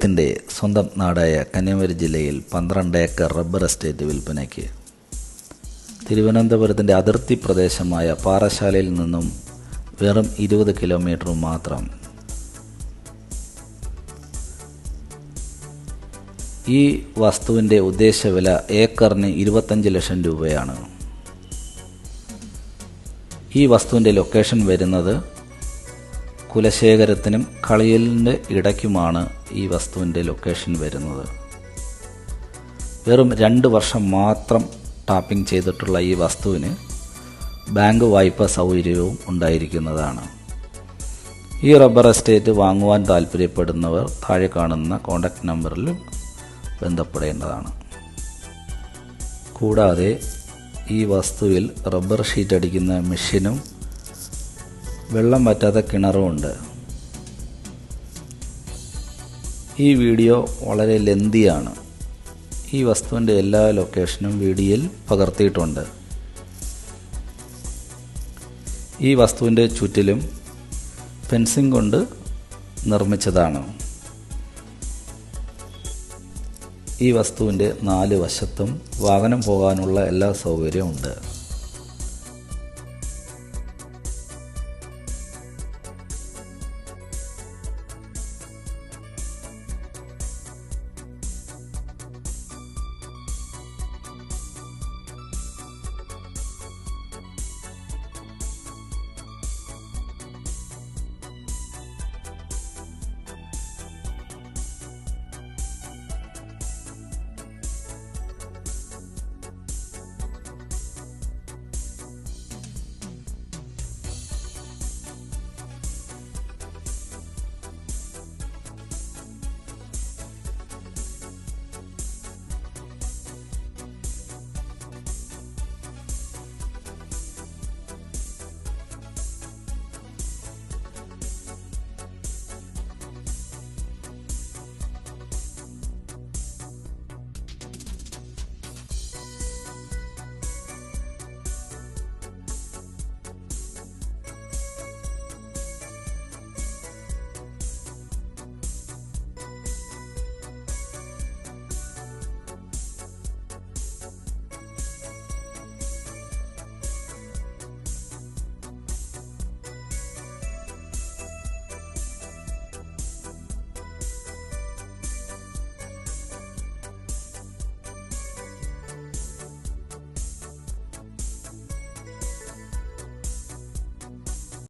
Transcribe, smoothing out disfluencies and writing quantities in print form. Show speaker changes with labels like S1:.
S1: അദ്ദേഹത്തിൻ്റെ സ്വന്തം നാടായ കന്യാകുമാരി ജില്ലയിൽ 12 ഏക്കർ റബ്ബർ എസ്റ്റേറ്റ് വിൽപ്പനയ്ക്ക്. തിരുവനന്തപുരത്തിൻ്റെ അതിർത്തി പ്രദേശമായ പാറശാലയിൽ നിന്നും വെറും 20 കിലോമീറ്റർ മാത്രം. ഈ വസ്തുവിൻ്റെ ഉദ്ദേശവില ഏക്കറിന് 25 ലക്ഷം രൂപയാണ്. ഈ വസ്തുവിൻ്റെ ലൊക്കേഷൻ വരുന്നത് കുലശേഖരത്തിനും കളിയലിൻ്റെ ഇടയ്ക്കുമാണ് ഈ വസ്തുവിൻ്റെ ലൊക്കേഷൻ വരുന്നത്. വെറും 2 വർഷം മാത്രം ടാപ്പിംഗ് ചെയ്തിട്ടുള്ള ഈ വസ്തുവിന് ബാങ്ക് വായ്പ സൗകര്യവും ഉണ്ടായിരിക്കുന്നതാണ്. ഈ റബ്ബർ എസ്റ്റേറ്റ് വാങ്ങുവാൻ താൽപ്പര്യപ്പെടുന്നവർ താഴെ കാണുന്ന കോൺടാക്റ്റ് നമ്പറിൽ ബന്ധപ്പെടേണ്ടതാണ്. കൂടാതെ ഈ വസ്തുവിൽ റബ്ബർ ഷീറ്റ് അടിക്കുന്ന മെഷീനും വെള്ളം വറ്റാത്ത കിണറുമുണ്ട്. ഈ വീഡിയോ വളരെ ലെന്തിയാണ്. ഈ വസ്തുവിൻ്റെ എല്ലാ ലൊക്കേഷനും വീഡിയോയിൽ പകർത്തിയിട്ടുണ്ട്. ഈ വസ്തുവിൻ്റെ ചുറ്റിലും ഫെൻസിംഗ് കൊണ്ട് നിർമ്മിച്ചതാണ്. ഈ വസ്തുവിൻ്റെ 4 വശത്തും വാഹനം പോകാനുള്ള എല്ലാ സൗകര്യവും ഉണ്ട്.